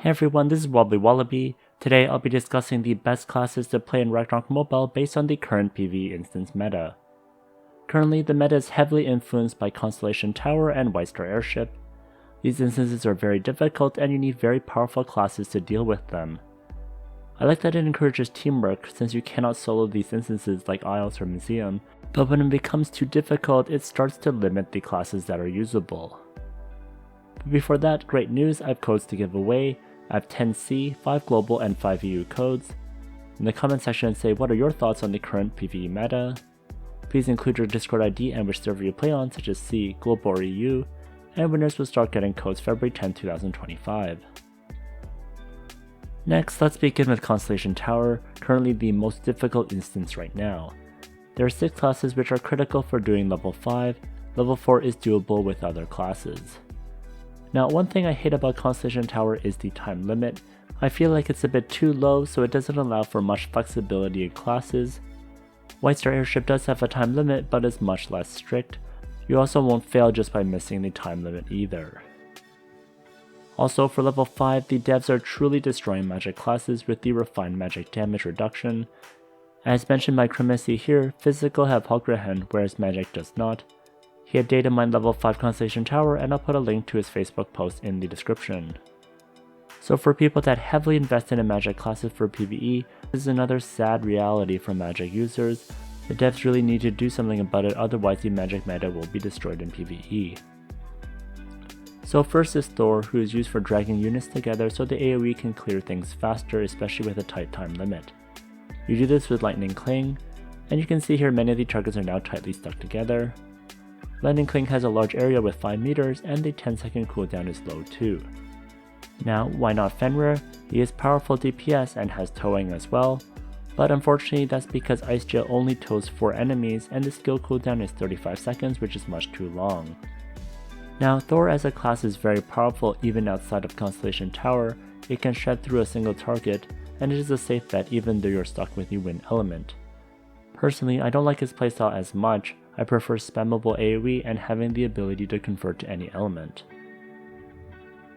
Hey everyone, this is WobblyWallaby. Today I'll be discussing the best classes to play in Ragnarok Mobile based on the current PvE instance meta. Currently, the meta is heavily influenced by Constellation Tower and White Star Airship. These instances are very difficult and you need very powerful classes to deal with them. I like that it encourages teamwork since you cannot solo these instances like Isles or Museum, but when it becomes too difficult it starts to limit the classes that are usable. But before that, great news, I have codes to give away. I have 10C, 5 global and 5 EU codes. In the comment section say what are your thoughts on the current PvE meta. Please include your Discord ID and which server you play on, such as C, global or EU, and winners will start getting codes February 10, 2025. Next, let's begin with Constellation Tower, currently the most difficult instance right now. There are 6 classes which are critical for doing level 5, level 4 is doable with other classes. Now, one thing I hate about Constellation Tower is the time limit. I feel like it's a bit too low, so it doesn't allow for much flexibility in classes. White Star Airship does have a time limit, but is much less strict. You also won't fail just by missing the time limit either. Also, for level 5, the devs are truly destroying magic classes with the refined magic damage reduction. As mentioned by Crimacy here, physical have Hollgrehenn, whereas magic does not. He had data mined level 5 Constellation Tower, and I'll put a link to his Facebook post in the description. So for people that heavily invested in magic classes for PvE, this is another sad reality for magic users. The devs really need to do something about it, otherwise the magic meta will be destroyed in PvE. So first is Thor, who is used for dragging units together so the AoE can clear things faster, especially with a tight time limit. You do this with Lightning Cling, and you can see here many of the targets are now tightly stuck together. Lightning Cling has a large area with 5 meters and the 10-second cooldown is low too. Now, why not Fenrir? He is powerful DPS and has towing as well, but unfortunately that's because Ice Gel only tows 4 enemies and the skill cooldown is 35 seconds, which is much too long. Now, Thor as a class is very powerful even outside of Constellation Tower. It can shred through a single target, and it is a safe bet even though you're stuck with the wind element. Personally, I don't like his playstyle as much. I prefer spammable AoE and having the ability to convert to any element.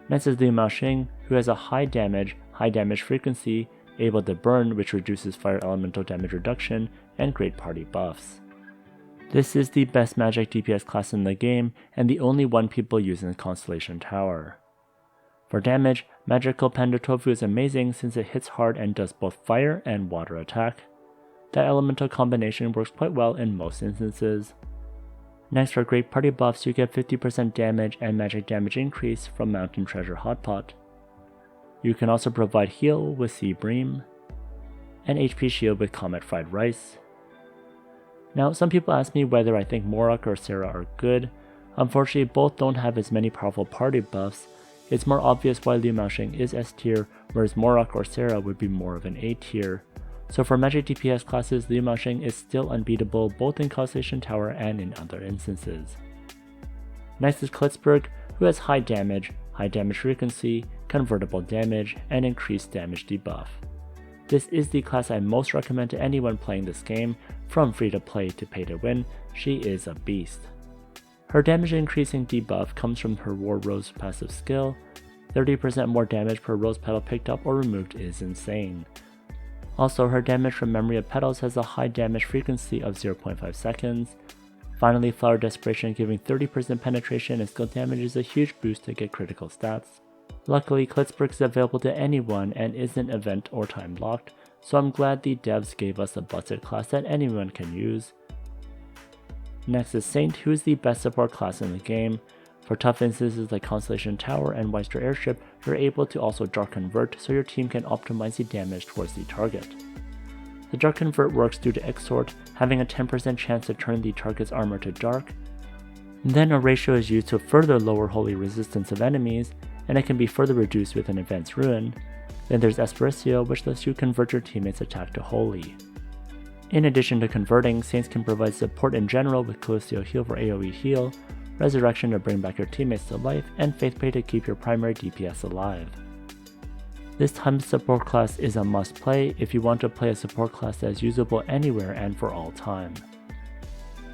Next is Liu Mao Xing, who has a high damage frequency, able to burn, which reduces fire elemental damage reduction, and great party buffs. This is the best magic DPS class in the game, and the only one people use in Constellation Tower. For damage, Magical Panda Tofu is amazing since it hits hard and does both fire and water attack. That elemental combination works quite well in most instances. Next, for great party buffs, you get 50% damage and magic damage increase from Mountain Treasure Hotpot. You can also provide heal with Sea Bream, and HP shield with Comet Fried Rice. Now, some people ask me whether I think Morok or Sarah are good. Unfortunately, both don't have as many powerful party buffs. It's more obvious why Liu Mao Xing is S tier, whereas Morok or Sarah would be more of an A tier. So for magic DPS classes, Liu Mao Xing is still unbeatable both in Constellation Tower and in other instances. Next is Khalitzburg, who has high damage frequency, convertible damage, and increased damage debuff. This is the class I most recommend to anyone playing this game. From free to play to pay to win, she is a beast. Her damage increasing debuff comes from her War Rose passive skill. 30% more damage per rose petal picked up or removed is insane. Also, her damage from Memory of Petals has a high damage frequency of 0.5 seconds. Finally, Flower Desperation giving 30% penetration and skill damage is a huge boost to get critical stats. Luckily, Khalitzburg is available to anyone and isn't event or time locked, so I'm glad the devs gave us a busted class that anyone can use. Next is Saint, who is the best support class in the game. For tough instances like Constellation Tower and White Star Airship, you're able to also Dark Convert so your team can optimize the damage towards the target. The Dark Convert works due to Exort, having a 10% chance to turn the target's armor to dark. Then a ratio is used to further lower holy resistance of enemies, and it can be further reduced with an Advanced Ruin. Then there's Espericio, which lets you convert your teammates' attack to holy. In addition to converting, Saints can provide support in general with Callisto Heal for AoE heal, Resurrection to bring back your teammates to life, and Faith Pray to keep your primary DPS alive. This timed support class is a must play if you want to play a support class that is usable anywhere and for all time.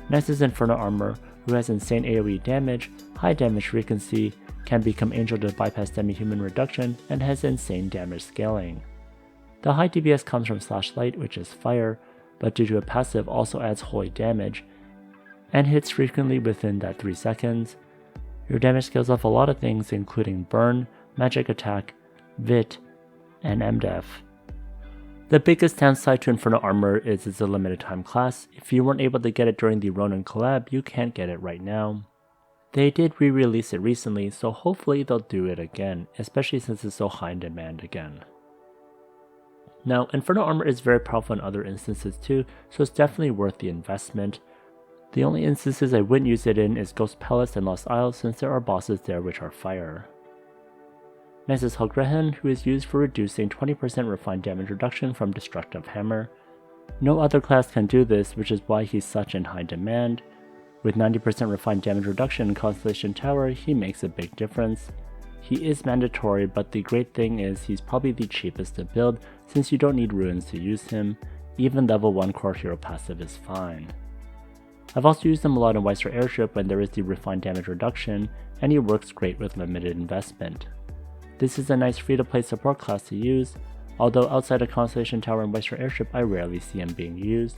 Next is Inferno Armor, who has insane AoE damage, high damage frequency, can become Angel to bypass demi-human reduction, and has insane damage scaling. The high DPS comes from Light, which is fire, but due to a passive also adds holy damage, and hits frequently within that 3 seconds. Your damage scales off a lot of things including burn, magic attack, vit, and MDef. The biggest downside to Inferno Armor is it's a limited time class. If you weren't able to get it during the Ronin collab, you can't get it right now. They did re-release it recently, so hopefully they'll do it again, especially since it's so high in demand again. Now, Inferno Armor is very powerful in other instances too, so it's definitely worth the investment. The only instances I wouldn't use it in is Ghost Palace and Lost Isles, since there are bosses there which are fire. Next is Hollgrehenn, who is used for reducing 20% refined damage reduction from Destructive Hammer. No other class can do this, which is why he's such in high demand. With 90% refined damage reduction in Constellation Tower, he makes a big difference. He is mandatory, but the great thing is he's probably the cheapest to build since you don't need ruins to use him. Even level 1 core hero passive is fine. I've also used him a lot in White Star Airship when there is the refined damage reduction, and he works great with limited investment. This is a nice free to play support class to use, although outside of Constellation Tower and White Star Airship I rarely see him being used,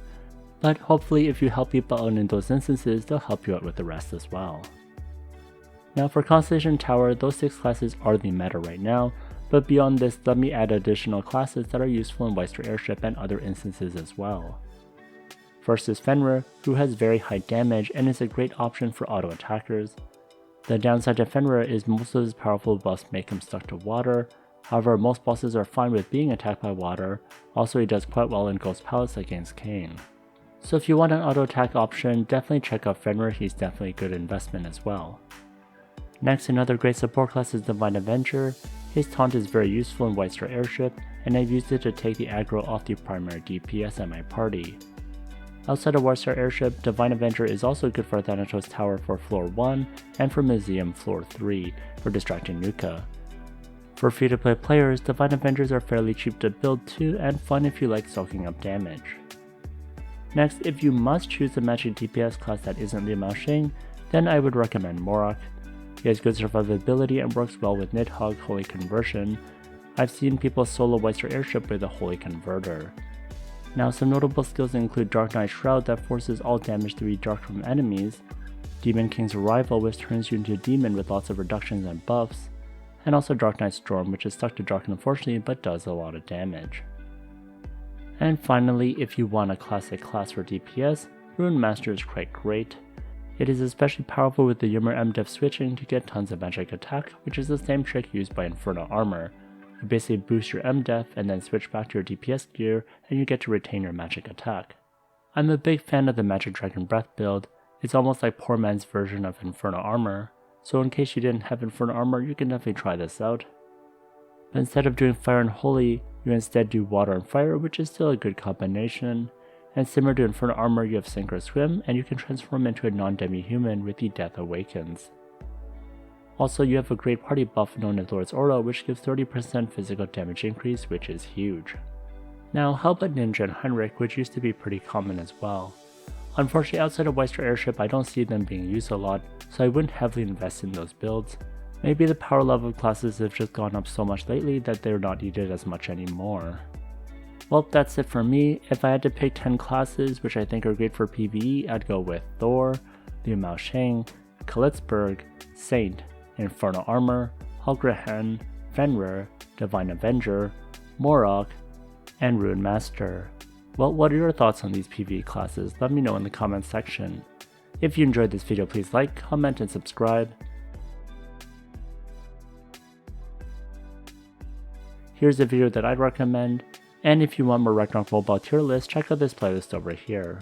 but hopefully if you help people out in those instances they'll help you out with the rest as well. Now for Constellation Tower, those 6 classes are the meta right now, but beyond this let me add additional classes that are useful in White Star Airship and other instances as well. First is Fenrir, who has very high damage and is a great option for auto attackers. The downside to Fenrir is most of his powerful buffs make him stuck to water, however most bosses are fine with being attacked by water, also he does quite well in Ghost Palace against Kayn. So if you want an auto attack option, definitely check out Fenrir, he's definitely a good investment as well. Next, another great support class is Divine Avenger. His taunt is very useful in White Star Airship, and I've used it to take the aggro off the primary DPS at my party. Outside of White Star Airship, Divine Avenger is also good for Thanatos Tower for floor 1 and for Museum floor 3 for distracting Nuka. For free to play players, Divine Avengers are fairly cheap to build too and fun if you like soaking up damage. Next, if you must choose a magic DPS class that isn't Liu Mao Xing, then I would recommend Morok. He has good survivability and works well with Nidhogg Holy Conversion. I've seen people solo White Star Airship with a Holy Converter. Now some notable skills include Dark Knight Shroud that forces all damage to be dark from enemies, Demon King's Arrival which turns you into a demon with lots of reductions and buffs, and also Dark Knight Storm which is stuck to dark unfortunately but does a lot of damage. And finally, if you want a classic class for DPS, Rune Master is quite great. It is especially powerful with the Yummer MDef switching to get tons of magic attack, which is the same trick used by Inferno Armor. You basically boost your MDef and then switch back to your DPS gear and you get to retain your magic attack. I'm a big fan of the Magic Dragon Breath build. It's almost like poor man's version of Inferno Armor, so in case you didn't have Inferno Armor you can definitely try this out. But instead of doing fire and holy, you instead do water and fire, which is still a good combination. And similar to Inferno Armor, you have Sink or Swim, and you can transform into a non-demi-human with the Death Awakens. Also, you have a great party buff known as Lord's Aura, which gives 30% physical damage increase, which is huge. Now, how about Ninja and Heinrich, which used to be pretty common as well. Unfortunately, outside of White Star Airship, I don't see them being used a lot, so I wouldn't heavily invest in those builds. Maybe the power level of classes have just gone up so much lately that they're not needed as much anymore. Well, that's it for me. If I had to pick 10 classes which I think are great for PvE, I'd go with Thor, Liu Mao Xing, Khalitzburg, Saint, Inferno Armor, Hollgrehenn, Fenrir, Divine Avenger, Morok, and Rune Master. Well, what are your thoughts on these PvE classes? Let me know in the comments section. If you enjoyed this video, please like, comment, and subscribe. Here's a video that I'd recommend, and if you want more Ragnarok Mobile tier list, check out this playlist over here.